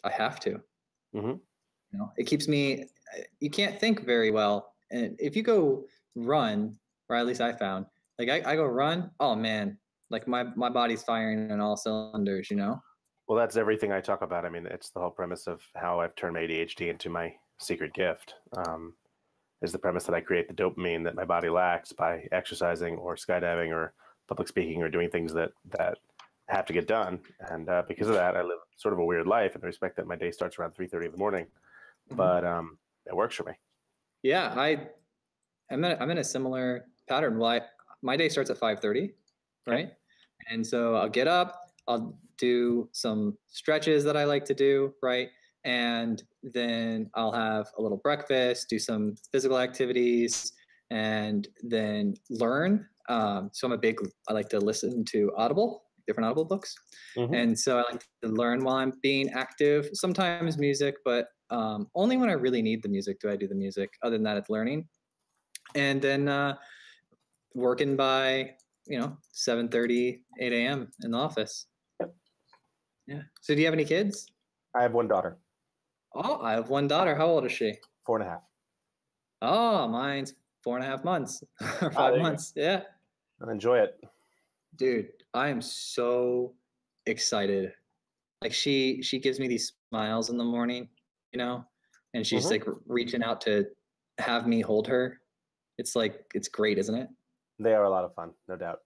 I have to. Mm-hmm. You know, it keeps me. You can't think very well, and if you go run, or at least I found, like I go run. Oh man, like my body's firing on all cylinders. You know. Well, that's everything I talk about. I mean, it's the whole premise of how I've turned my ADHD into my secret gift. Is the premise that I create the dopamine that my body lacks by exercising or skydiving or public speaking or doing things that have to get done. And because of that, I live sort of a weird life in the respect that my day starts around 3:30 in the morning. But it works for me. Yeah, I'm in a similar pattern. Well, my day starts at 5:30, right? Okay. And so I'll get up, I'll do some stretches that I like to do, right? And then I'll have a little breakfast, do some physical activities, and then learn. So I like to listen to different Audible books. Mm-hmm. And so I like to learn while I'm being active, sometimes music, but only when I really need the music do I do the music. Other than that, it's learning. And then working by 7:30, 8 a.m. in the office. Yeah. So do you have any kids? I have one daughter. Oh, I have one daughter. How old is she? 4.5. Oh, mine's 4.5 months or 5 months. Yeah. I'll enjoy it. Dude, I am so excited. Like she gives me these smiles in the morning, and she's like reaching out to have me hold her. It's great, isn't it? They are a lot of fun, no doubt.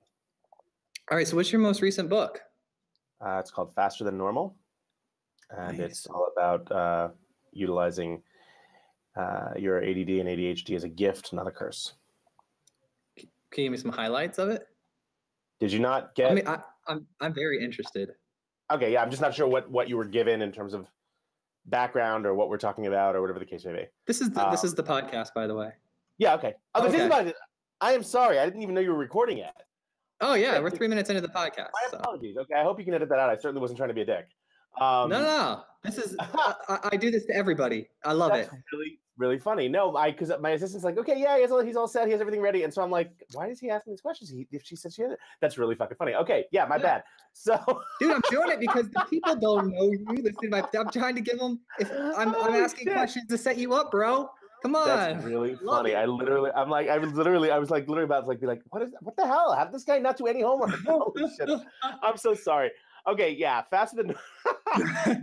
All right. So what's your most recent book? It's called Faster Than Normal. And nice. It's all about utilizing your ADD and ADHD as a gift, not a curse. Can you give me some highlights of it? Did you not get? I mean, I'm very interested. Okay, yeah, I'm just not sure what you were given in terms of background or what we're talking about or whatever the case may be. This is the podcast, by the way. Yeah. Okay. Oh, this is about it. I am sorry. I didn't even know you were recording it. Oh yeah, we're 3 minutes into the podcast. My apologies. Okay, I hope you can edit that out. I certainly wasn't trying to be a dick. No. This is I do this to everybody. I love it. Really, really funny. No, because my assistant's like, okay, yeah, he's all set. He has everything ready. And so I'm like, why is he asking these questions? If she said she had it, that's really fucking funny. Okay, yeah, my bad. So, dude, I'm doing it because the people don't know you. Listen, I'm trying to give them. I'm asking questions to set you up, bro. Come on. That's really funny. I was literally about to be like, what the hell? Have this guy not do any homework? Holy shit. I'm so sorry. Okay, yeah, Faster Than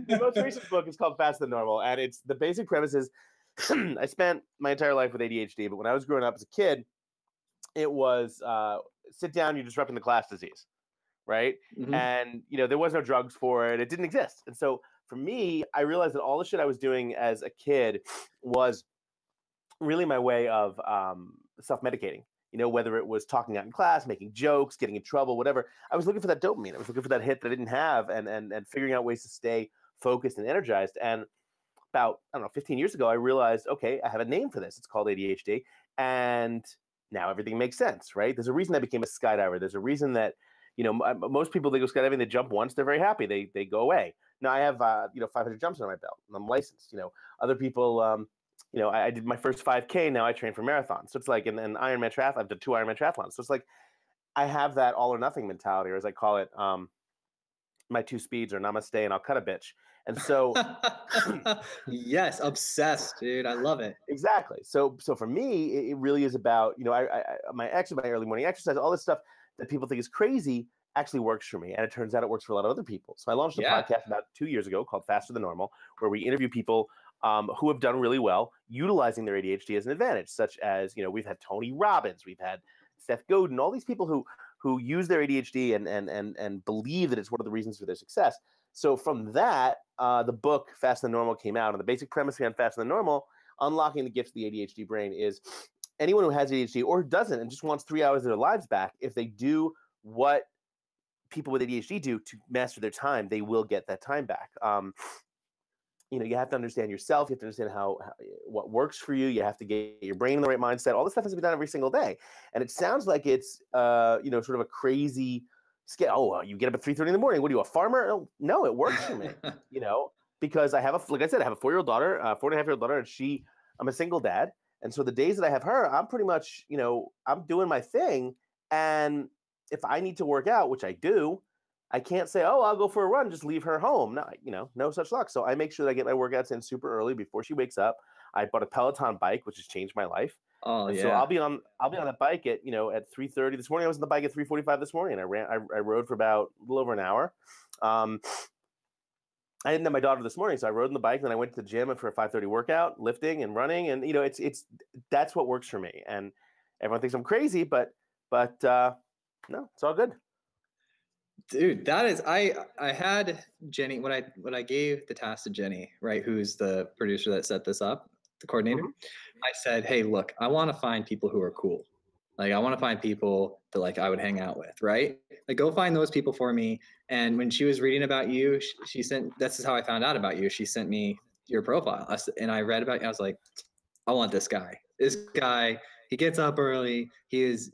the most recent book is called Faster Than Normal, and it's the basic premise is I spent my entire life with ADHD, but when I was growing up as a kid, it was sit down, you're disrupting the class disease, right? Mm-hmm. And there was no drugs for it; it didn't exist. And so for me, I realized that all the shit I was doing as a kid was really my way of self-medicating. Whether it was talking out in class, making jokes, getting in trouble, whatever. I was looking for that dopamine. I was looking for that hit that I didn't have and figuring out ways to stay focused and energized. And about, 15 years ago, I realized, okay, I have a name for this. It's called ADHD. And now everything makes sense, right? There's a reason I became a skydiver. There's a reason that, most people, they go skydiving, they jump once, they're very happy. They go away. Now I have, 500 jumps on my belt and I'm licensed. Other people, I did my first 5K. Now I train for marathons. So it's like an Ironman triathlon. I've done 2 Ironman triathlons. So it's like I have that all or nothing mentality, or as I call it, my 2 speeds are namaste and I'll cut a bitch. And so, yes, obsessed, dude. I love it. Exactly. So for me, it really is about my early morning exercise, all this stuff that people think is crazy actually works for me, and it turns out it works for a lot of other people. So I launched a podcast about 2 years ago called Faster Than Normal, where we interview people who have done really well utilizing their ADHD as an advantage, such as, we've had Tony Robbins, we've had Seth Godin, all these people who use their ADHD and believe that it's one of the reasons for their success. So from that, the book Faster Than Normal came out, and the basic premise behind Faster Than Normal, unlocking the gifts of the ADHD brain, is anyone who has ADHD or who doesn't and just wants 3 hours of their lives back, if they do what people with ADHD do to master their time, they will get that time back. You have to understand yourself. You have to understand what works for you. You have to get your brain in the right mindset. All this stuff has to be done every single day. And it sounds like it's, sort of a crazy scale. Oh, you get up at 3:30 in the morning. What are you, a farmer? No, it works for me, because I have like I said, I have a 4-year-old daughter, 4.5-year-old daughter, and I'm a single dad. And so the days that I have her, I'm pretty much, I'm doing my thing. And if I need to work out, which I do, I can't say, oh, I'll go for a run, just leave her home. No, no such luck. So I make sure that I get my workouts in super early before she wakes up. I bought a Peloton bike, which has changed my life. Oh And so yeah. I'll be on the bike at 3:30 this morning. I was on the bike at 3:45 this morning. I rode for about a little over an hour. I didn't have my daughter this morning, so I rode on the bike. Then I went to the gym for a 5:30 workout, lifting and running, and it's that's what works for me. And everyone thinks I'm crazy, but no, it's all good. Dude, that is I had Jenny when I gave the task to Jenny, right, who's the producer that set this up, the coordinator. Mm-hmm. I said, "Hey, look, I want to find people who are cool. Like I want to find people that like I would hang out with, right? Like go find those people for me." And when she was reading about you, she sent this is how I found out about you. She sent me your profile. And I read about you. I was like, "I want this guy. This guy, he gets up early. He is,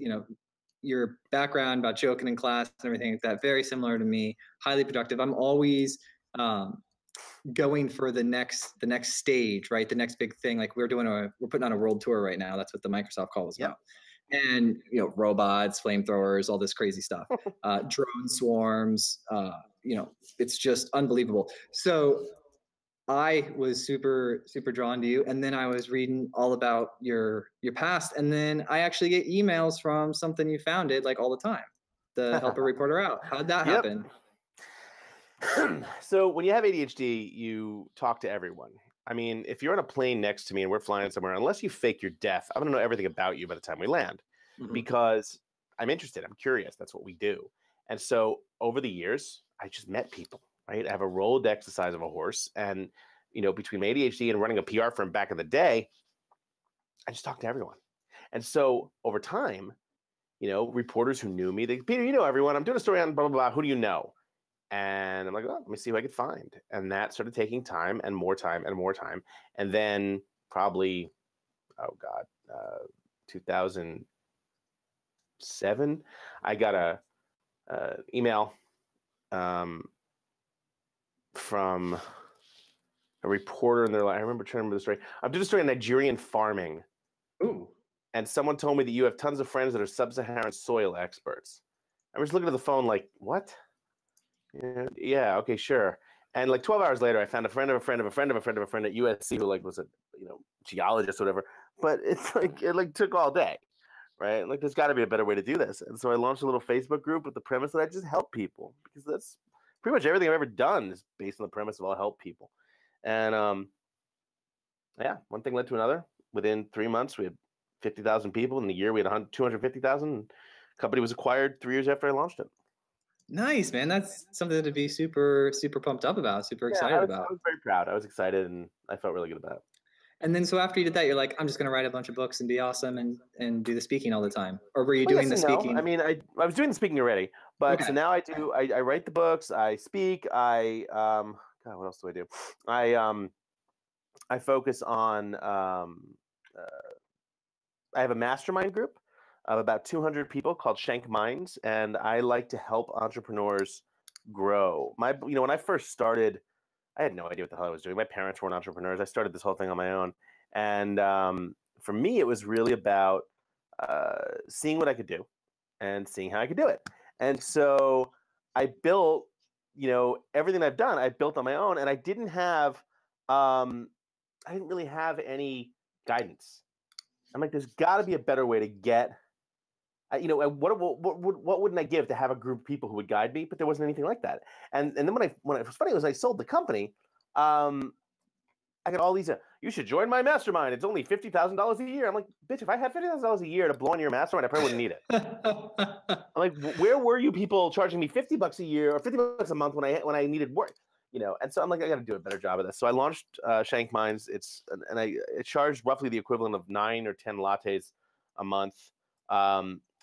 your background about joking in class and everything like that, very similar to me, highly productive. I'm always going for the next stage, right? The next big thing. Like we're putting on a world tour right now. That's what the Microsoft call was about. And robots, flamethrowers, all this crazy stuff, drone swarms. It's just unbelievable. So I was super, super drawn to you. And then I was reading all about your past. And then I actually get emails from something you founded like all the time, the Help a Reporter Out. How'd that happen? So when you have ADHD, you talk to everyone. I mean, if you're on a plane next to me and we're flying somewhere, unless you fake your death, I'm going to know everything about you by the time we land because I'm interested. I'm curious. That's what we do. And so over the years, I just met people. Right? I have a Rolodex the size of a horse. And, between my ADHD and running a PR firm back in the day, I just talked to everyone. And so over time, reporters who knew me, Peter, everyone, I'm doing a story on blah, blah, blah. Who do you know? And I'm like, oh, let me see who I could find. And that started taking time and more time and more time. And then probably, 2007, I got a email from a reporter, and they're like, I remember trying to remember the story. I'm doing a story on Nigerian farming. Ooh. And someone told me that you have tons of friends that are sub-Saharan soil experts. I was looking at the phone like, what? Yeah, okay, sure. And like 12 hours later, I found a friend of a friend of a friend of a friend of a friend at USC who like was a geologist or whatever. But it's like it took all day, right? Like there's got to be a better way to do this. And so I launched a little Facebook group with the premise that I just help people because that's pretty much everything I've ever done is based on the premise of I'll help people. And one thing led to another. Within 3 months, we had 50,000 people. In a year, we had 250,000. The company was acquired 3 years after I launched it. Nice, man. That's something to be super, super pumped up about, super excited about. I was very proud. I was excited, and I felt really good about it. And then so after you did that, you're like, I'm just going to write a bunch of books and be awesome and do the speaking all the time. Or were you doing the speaking? No. I mean, I was doing the speaking already, but so now I write the books, I speak, God, what else do I do? I focus on, I have a mastermind group of about 200 people called ShankMinds, and I like to help entrepreneurs grow. When I first started, I had no idea what the hell I was doing. My parents weren't entrepreneurs. I started this whole thing on my own. And for me, it was really about seeing what I could do and seeing how I could do it. And so I built, everything I've done, I built on my own. And I didn't really have any guidance. I'm like, there's got to be a better way to get, what wouldn't I give to have a group of people who would guide me? But there wasn't anything like that. And then when it was funny was I sold the company. I got all these. You should join my mastermind. It's only $50,000 a year. I'm like, bitch, if I had $50,000 a year to blow on your mastermind, I probably wouldn't need it. I'm like, where were you people charging me $50 a year or $50 a month when I needed work? And so I'm like, I got to do a better job of this. So I launched ShankMinds. It charged roughly the equivalent of 9 or 10 lattes a month.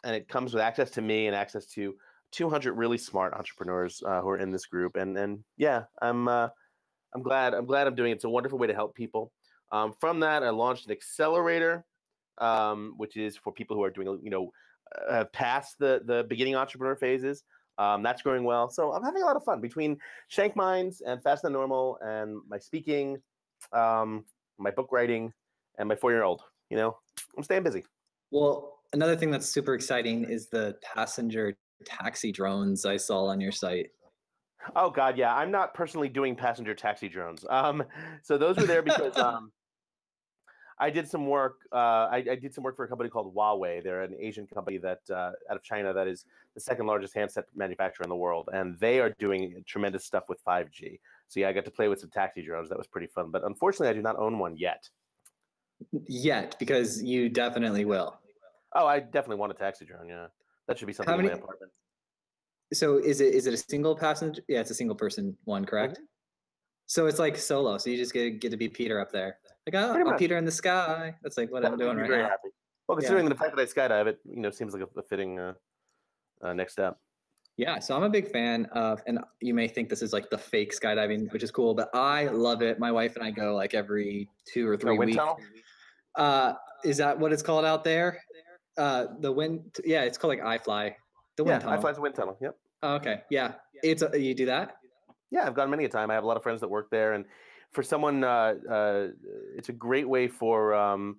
And it comes with access to me and access to 200 really smart entrepreneurs who are in this group. And yeah, I'm glad I'm doing it. It's a wonderful way to help people. From that, I launched an accelerator, which is for people who are doing, past the beginning entrepreneur phases. That's going well. So I'm having a lot of fun between ShankMinds and Faster Than Normal and my speaking, my book writing, and my 4-year-old. I'm staying busy. Well, another thing that's super exciting is the passenger taxi drones I saw on your site. Oh God, yeah. I'm not personally doing passenger taxi drones. So those were there because I did some work. I did some work for a company called Huawei. They're an Asian company that out of China that is the second largest handset manufacturer in the world, and they are doing tremendous stuff with 5G. So yeah, I got to play with some taxi drones. That was pretty fun. But unfortunately, I do not own one yet. Yet, because you definitely will. Oh, I definitely want a taxi drone. Yeah, that should be something How in my many? apartment. So is it a single passenger? Yeah, it's a single person one, correct? Mhm. So it's like solo. So you just get to be Peter up there. Like, oh, Pretty I'm much. Peter in the sky. That's like what That I'm would make doing me right very now. happy. Well, Yeah. considering the fact that I skydive, it seems like a fitting next step. Yeah. So I'm a big fan of, and you may think this is like the fake skydiving, which is cool, but I love it. My wife and I go like every 2 or 3 Wind weeks. tunnel. Is that what it's called out there? The wind. Yeah, it's called like iFly. The wind Yeah, I fly tunnel. to wind tunnel. Yep. Oh, okay. Yeah. You do that? Yeah, I've gone many a time. I have a lot of friends that work there, and for someone, it's a great way for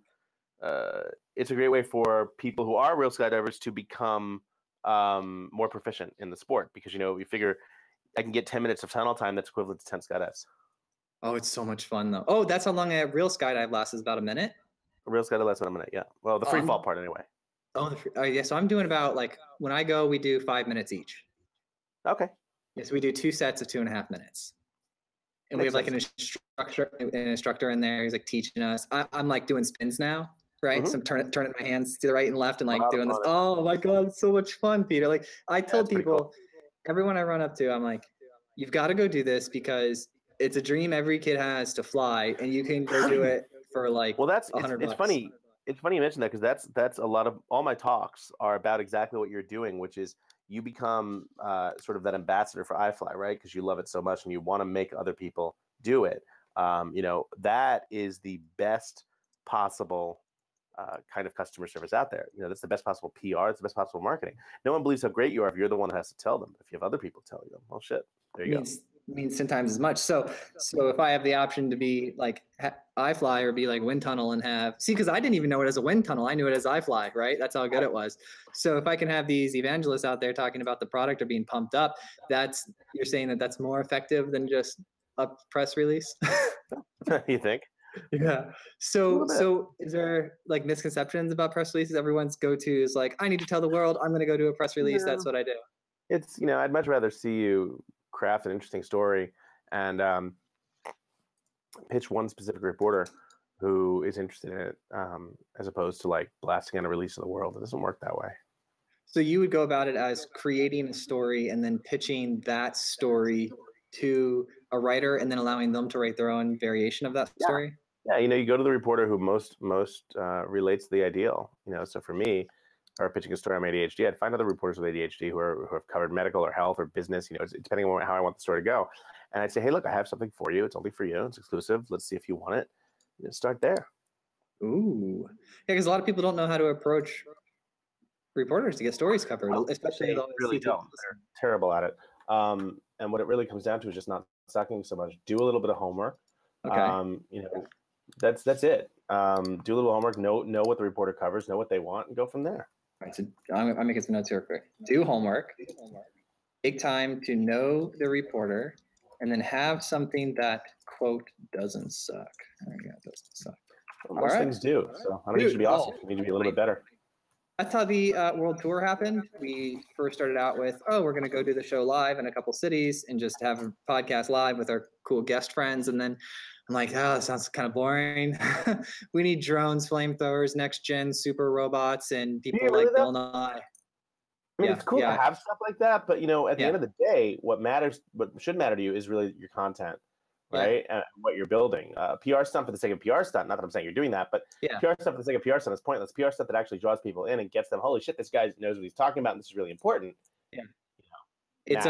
people who are real skydivers to become more proficient in the sport because you figure I can get 10 minutes of tunnel time that's equivalent to 10 skydives. Oh, it's so much fun though. Oh, that's how long a real skydive lasts, is about a minute. A real skydive, that's what I'm gonna. Yeah, well, the free fall part anyway. Yeah. So I'm doing about like when I go, we do 5 minutes each. Okay. Yes, we do 2 sets of 2.5 minutes, and we Makes have like sense. an instructor in there. He's like teaching us. I'm like doing spins now, right? Mm-hmm. So I'm turning my hands to the right and left, and A like lot of doing this. fun. Oh my god, it's so much fun, Peter. Like I Yeah, tell it's pretty cool. people, everyone I run up to, I'm like, you've got to go do this because it's a dream every kid has to fly, and you can go do it for like Well, it's $100. funny. It's funny you mention that because that's a lot of all my talks are about exactly what you're doing, which is you become sort of that ambassador for iFly, right? Because you love it so much and you want to make other people do it. That is the best possible kind of customer service out there. That's the best possible PR. It's the best possible marketing. No one believes how great you are if you're the one that has to tell them. If you have other people telling them, well, shit, there you go. Means 10 times as much. So if I have the option to be like iFly or be like wind tunnel and because I didn't even know it as a wind tunnel. I knew it as iFly, right? That's how good it was. So if I can have these evangelists out there talking about the product or being pumped up, you're saying that's more effective than just a press release. You think? Yeah. So is there like misconceptions about press releases? Everyone's go-to is like, I need to tell the world I'm going to go do a press release. That's what I do. It's, I'd much rather see you craft an interesting story and pitch one specific reporter who is interested in it, as opposed to like blasting on a release of the world. It doesn't work that way. So you would go about it as creating a story and then pitching that story to a writer and then allowing them to write their own variation of that story? Yeah, you go to the reporter who most relates to the ideal. So for me, or pitching a story on ADHD, I'd find other reporters with ADHD who have covered medical or health or business, depending on how I want the story to go. And I'd say, hey, look, I have something for you. It's only for you. It's exclusive. Let's see if you want it. Start there. Ooh. Yeah, because a lot of people don't know how to approach reporters to get stories covered, especially they really don't. They're terrible at it. And what it really comes down to is just not sucking so much. Do a little bit of homework. Okay. That's it. Do a little homework. Know what the reporter covers. Know what they want, and go from there. All right, so I'm making some notes here quick. Do homework. Take time to know the reporter, and then have something that quote doesn't suck. There we go. Doesn't suck. Well, most things do. So I don't need you to be awesome. You need to be a little bit better. That's how the world tour happened. We first started out with, we're going to go do the show live in a couple cities and just have a podcast live with our cool guest friends. And then I'm like, that sounds kind of boring. We need drones, flamethrowers, next gen super robots, and people like Bill Nye. I mean, it's cool to have stuff like that, but at the end of the day, what should matter to you is really your content, right? And what you're building. PR stunt for the sake of PR stunt. Not that I'm saying you're doing that, but PR stunt for the sake of PR stunt is pointless. PR stunt that actually draws people in and gets them, holy shit, this guy knows what he's talking about, and this is really important. It's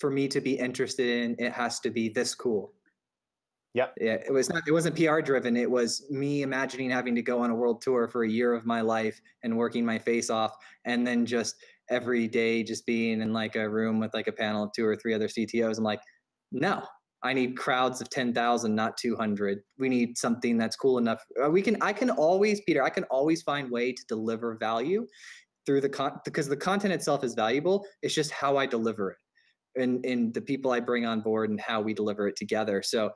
for me to be interested in, it has to be this cool. Yep. Yeah, it wasn't PR driven. It was me imagining having to go on a world tour for a year of my life and working my face off, and then just every day just being in like a room with like a panel of 2 or 3 other CTOs. I'm like, no, I need crowds of 10,000, not 200. We need something that's cool enough. I can always find way to deliver value through because the content itself is valuable. It's just how I deliver it. in the people I bring on board and how we deliver it together. So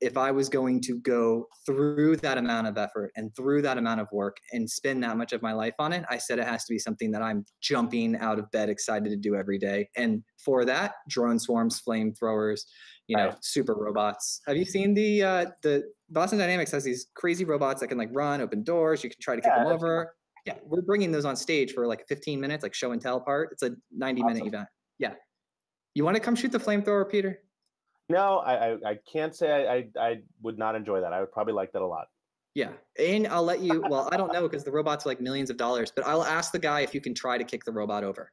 if I was going to go through that amount of effort and through that amount of work and spend that much of my life on it, I said it has to be something that I'm jumping out of bed excited to do every day. And for that, drone swarms, flamethrowers, super robots. Have you seen the Boston Dynamics has these crazy robots that can like run, open doors. You can try to kick them over. Yeah, we're bringing those on stage for like 15 minutes, like show and tell part. It's a 90-minute event. Yeah. You want to come shoot the flamethrower, Peter? No, I can't say I would not enjoy that. I would probably like that a lot. Yeah, and I'll let you, well, I don't know because the robots are like millions of dollars, but I'll ask the guy if you can try to kick the robot over.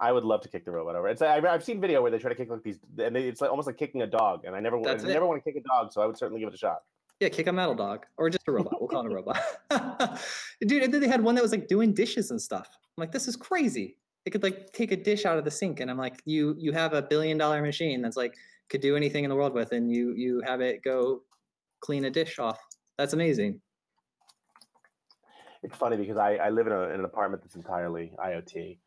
I would love to kick the robot over. I've seen video where they try to kick like these, and it's like almost like kicking a dog, and I never want to kick a dog, so I would certainly give it a shot. Yeah, kick a metal dog or just a robot. We'll call it a robot. Dude, and then they had one that was like doing dishes and stuff. I'm like, this is crazy. It could like take a dish out of the sink, and I'm like, you have $1 billion machine that's like could do anything in the world with, and you have it go clean a dish off. That's amazing. It's funny because I live in an apartment that's entirely IoT,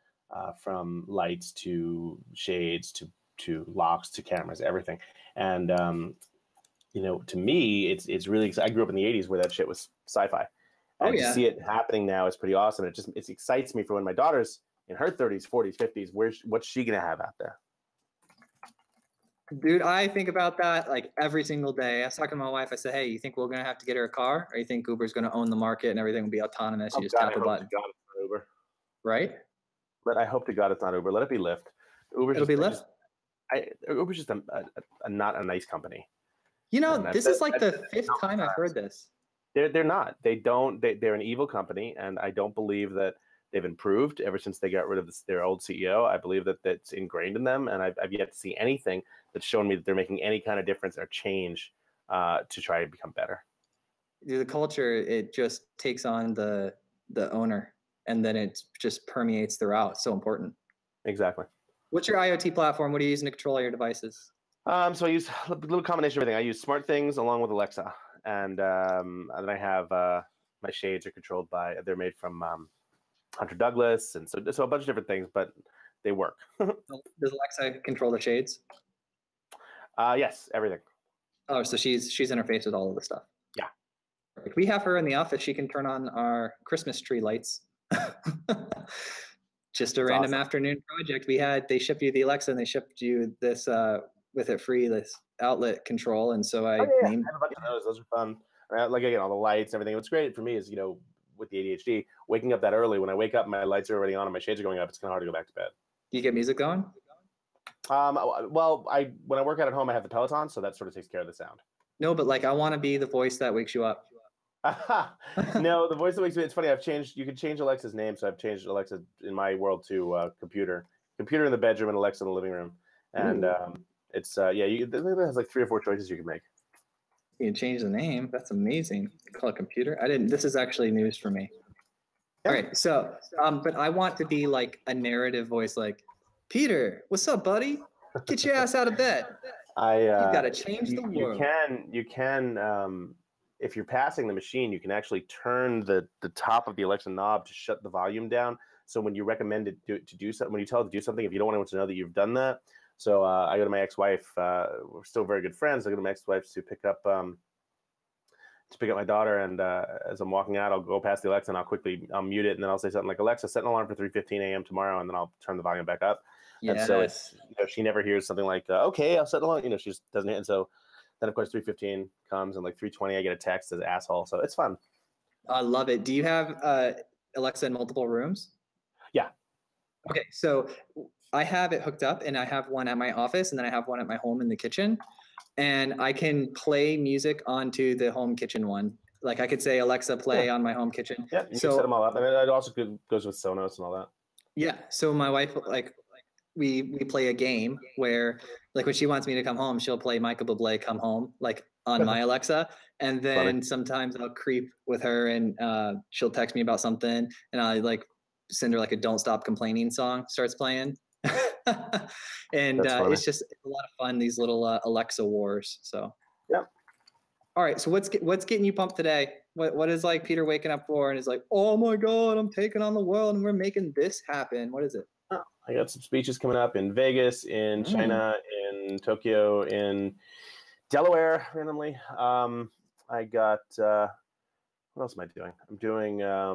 from lights to shades to locks to cameras, everything. And to me, it's really. I grew up in the '80s where that shit was sci-fi. And to see it happening now is pretty awesome. It excites me for when my daughter's in her 30s, 40s, 50s, what's she gonna have out there? Dude, I think about that like every single day. I was talking to my wife. I said, "Hey, you think we're gonna have to get her a car, or you think Uber's gonna own the market and everything will be autonomous? You just tap a button." God, it's not Uber. Right? But I hope to God it's not Uber. Let it be Lyft. It'll be Lyft. Uber's just not a nice company. This is like the 5th time I've heard this. They're not. They're an evil company, and I don't believe that they've improved ever since they got rid of their old CEO. I believe that that's ingrained in them, and I've yet to see anything that's shown me that they're making any kind of difference or change to try to become better. The culture, it just takes on the owner, and then it just permeates throughout. So important. Exactly. What's your IoT platform? What are you using to control all your devices? So I use a little combination of everything. I use SmartThings along with Alexa, and then I have my shades are controlled by. They're made from Hunter Douglas, and so a bunch of different things, but they work. Does Alexa control the shades? Yes, everything. Oh, so she's interfaced with all of the stuff. Yeah. Like we have her in the office. She can turn on our Christmas tree lights. Just a random afternoon project. They shipped you the Alexa and they shipped you this with it free, this outlet control. And so I named. I have a bunch of those. Those are fun. Like again, all the lights, everything. What's great for me is with the ADHD, waking up that early. When I wake up, my lights are already on and my shades are going up. It's kind of hard to go back to bed. Do you get music going? Well, when I work out at home, I have the Peloton, so that sort of takes care of the sound. No, but like I want to be the voice that wakes you up. No, the voice that wakes me. It's funny. You can change Alexa's name, so I've changed Alexa in my world to computer in the bedroom and Alexa in the living room, and it's I think it has like 3 or 4 choices you can make. You can change the name. That's amazing. Call it computer. I didn't. This is actually news for me. Yeah. All right. So, but I want to be like a narrative voice, like Peter. What's up, buddy? Get your ass out of bed. You got to change the world. You can. If you're passing the machine, you can actually turn the top of the Alexa knob to shut the volume down. So when you recommend it to do something, when you tell it to do something, if you don't want anyone to know that you've done that. So I go to my ex-wife. We're still very good friends. I go to my ex-wife to pick up my daughter, and as I'm walking out, I'll go past the Alexa and I'll mute it, and then I'll say something like, "Alexa, set an alarm for 3:15 a.m. tomorrow," and then I'll turn the volume back up. Yes. And so it's she never hears something like, "Okay, I'll set an alarm." She just doesn't. And so then of course 3:15 comes, and like 3:20 I get a text as asshole. So it's fun. I love it. Do you have Alexa in multiple rooms? Yeah. Okay, so I have it hooked up, and I have one at my office, and then I have one at my home in the kitchen, and I can play music onto the home kitchen one. Like I could say, Alexa, play on my home kitchen. Yeah, you can set them all up. I mean, it also goes with Sonos and all that. Yeah. So my wife, like, we play a game where, like, when she wants me to come home, she'll play Michael Bublé "Come Home" like on my Alexa, and then sometimes I'll creep with her, and she'll text me about something, and I like send her like a "Don't Stop Complaining" song starts playing. And it's just a lot of fun, these little Alexa wars. So yeah. All right, so what's getting you pumped today? What is like Peter waking up for and is like, oh my god, I'm taking on the world and we're making this happen? What is it? I got some speeches coming up in Vegas, in China, in Tokyo, in Delaware, randomly. I got, what else am I doing? I'm doing a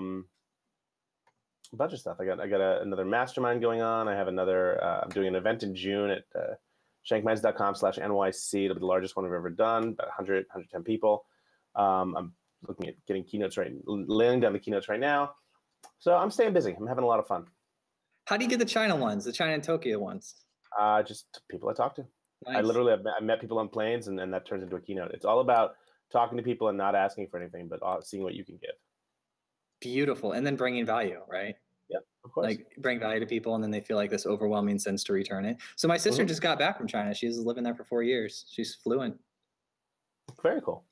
bunch of stuff. I got another mastermind going on. I have another, I'm doing an event in June at ShankMinds.com/NYC. It'll be the largest one we've ever done, about 110 people. I'm looking at getting keynotes laying down the keynotes right now. So I'm staying busy. I'm having a lot of fun. How do you get the China ones, the China and Tokyo ones? Just people I talk to. Nice. I literally I met people on planes, and that turns into a keynote. It's all about talking to people and not asking for anything, but seeing what you can give. Beautiful. And then bringing value, right? Yeah, of course. Like bring value to people, and then they feel like this overwhelming sense to return it. So my sister just got back from China. She's living there for 4 years. She's fluent. Very cool.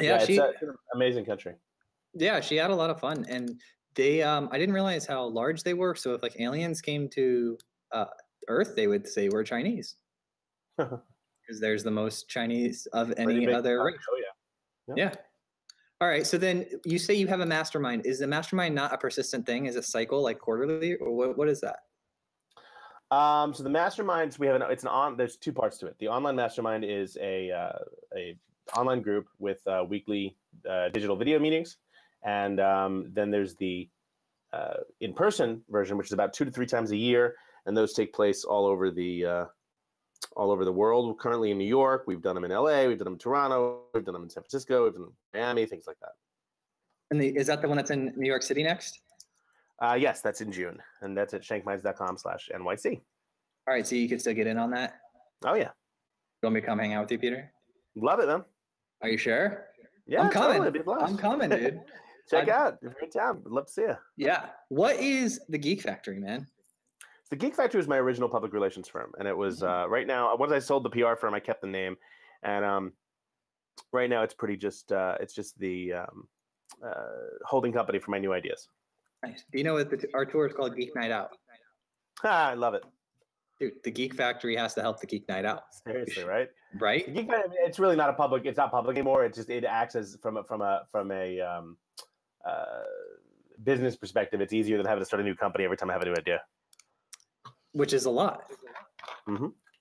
Yeah, it's an amazing country. Yeah, she had a lot of fun, and they I didn't realize how large they were. So if like aliens came to Earth, they would say we're Chinese because there's the most Chinese of any other race. Oh yeah. All right. So then you say you have a mastermind. Is the mastermind not a persistent thing? Is it cycle like quarterly, or what is that? So the masterminds we have there's two parts to it. The online mastermind is a online group with weekly digital video meetings, and then there's the in-person version, which is about 2 to 3 times a year, and those take place all over the world. We're currently in New York. We've done them in LA. We've done them in Toronto. We've done them in San Francisco. We've done them in Miami, things like that. And is that the one that's in New York City next? Yes, that's in June, and that's at ShankMinds.com/NYC. All right, so you can still get in on that? Oh, yeah. You want me to come hang out with you, Peter? Love it, man. Are you sure? Yeah, I'm coming. Totally. I'm coming, dude. Check out. If you're in town, I'd love to see you. Yeah. What is the Geek Factory, man? The Geek Factory was my original public relations firm, and it was right now. Once I sold the PR firm, I kept the name, and right now it's just the holding company for my new ideas. Nice. Do you know what our tour is called? Geek Night Out. I love it, dude. The Geek Factory has to help the Geek Night Out. Seriously, right? Right. The Geek Factory, it's really not public. It's not public anymore. It acts as from a business perspective. It's easier than having to start a new company every time I have a new idea. Which is a lot.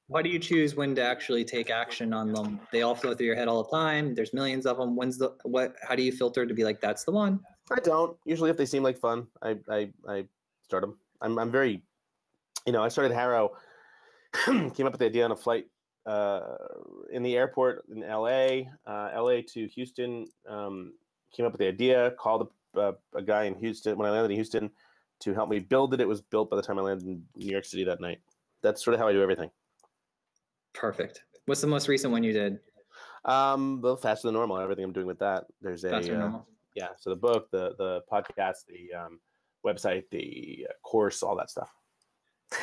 Why do you choose when to actually take action on them? They all flow through your head all the time. There's millions of them. How do you filter to be like, that's the one? I don't. Usually if they seem like fun, I start them. I'm very, I started Harrow, came up with the idea on a flight in the airport in LA to Houston, came up with the idea, called a guy in Houston when I landed in Houston to help me build it. It was built by the time I landed in New York City that night. That's sort of how I do everything. Perfect. What's the most recent one you did? Well, Faster Than Normal. Everything I'm doing with that. There's Faster Than Normal. Yeah. So the book, the podcast, the website, the course, all that stuff.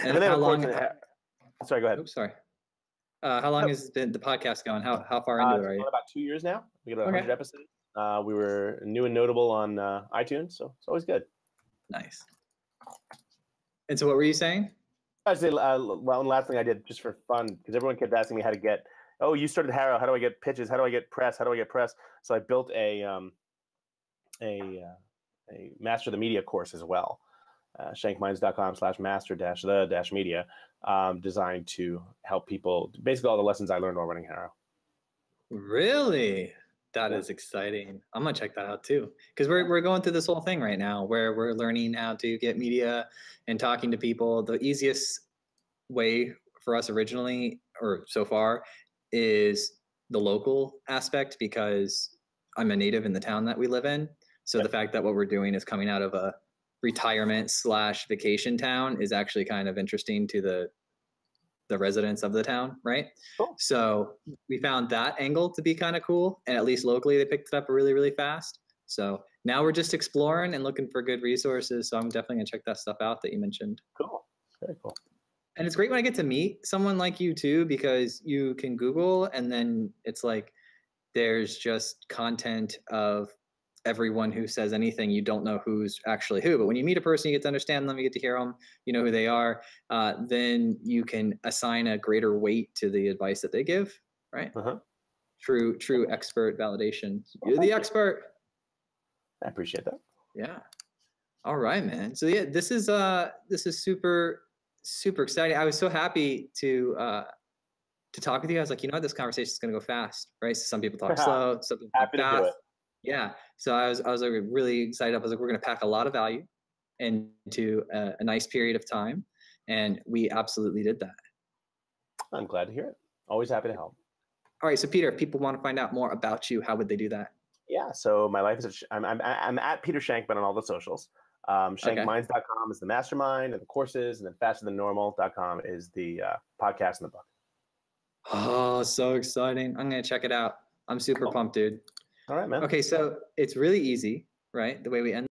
And then how long? Sorry, go ahead. Oops, sorry. How long has the podcast going? How far into it are you? About 2 years now. We got 100 episodes. We were new and notable on iTunes, so it's always good. Nice. And so what were you saying? I was saying, one last thing I did just for fun, because everyone kept asking me how to get, you started Harrow, how do I get pitches? How do I get press? How do I get press? So I built a Master the Media course as well. ShankMinds.com/master-the-media, designed to help people, basically all the lessons I learned while running Harrow. Really? That is exciting. I'm gonna check that out too, because we're going through this whole thing right now where we're learning how to get media and talking to people. The easiest way for us originally, or so far, is the local aspect, because I'm a native in the town that we live in. So the fact that what we're doing is coming out of a retirement/vacation town is actually kind of interesting to the residents of the town, right? Cool. So we found that angle to be kind of cool, and at least locally they picked it up really, really fast. So now we're just exploring and looking for good resources. So I'm definitely gonna check that stuff out that you mentioned. Cool, very cool. And it's great when I get to meet someone like you too, because you can Google and then it's like there's just content of everyone who says anything. You don't know who's actually who, but when you meet a person, you get to understand them, you get to hear them, you know who they are, then you can assign a greater weight to the advice that they give, right? True expert validation. You're the expert. I appreciate that. Yeah. All right, man. So yeah, this is super super exciting. I was so happy to talk with you. I was like, you know what, this conversation is going to go fast, right? So some people talk slow, some people talk Happy to do it. fast. Yeah. So I was like really excited. I was like, we're going to pack a lot of value into a nice period of time, and we absolutely did that. I'm glad to hear it. Always happy to help. All right. So Peter, if people want to find out more about you, how would they do that? Yeah. So my life is I'm at Peter Shankman on all the socials. ShankMinds.com is the mastermind and the courses, and then fasterthannormal.com is the podcast and the book. Oh, so exciting. I'm going to check it out. I'm super pumped, dude. All right, man. Okay. So it's really easy, right? The way we end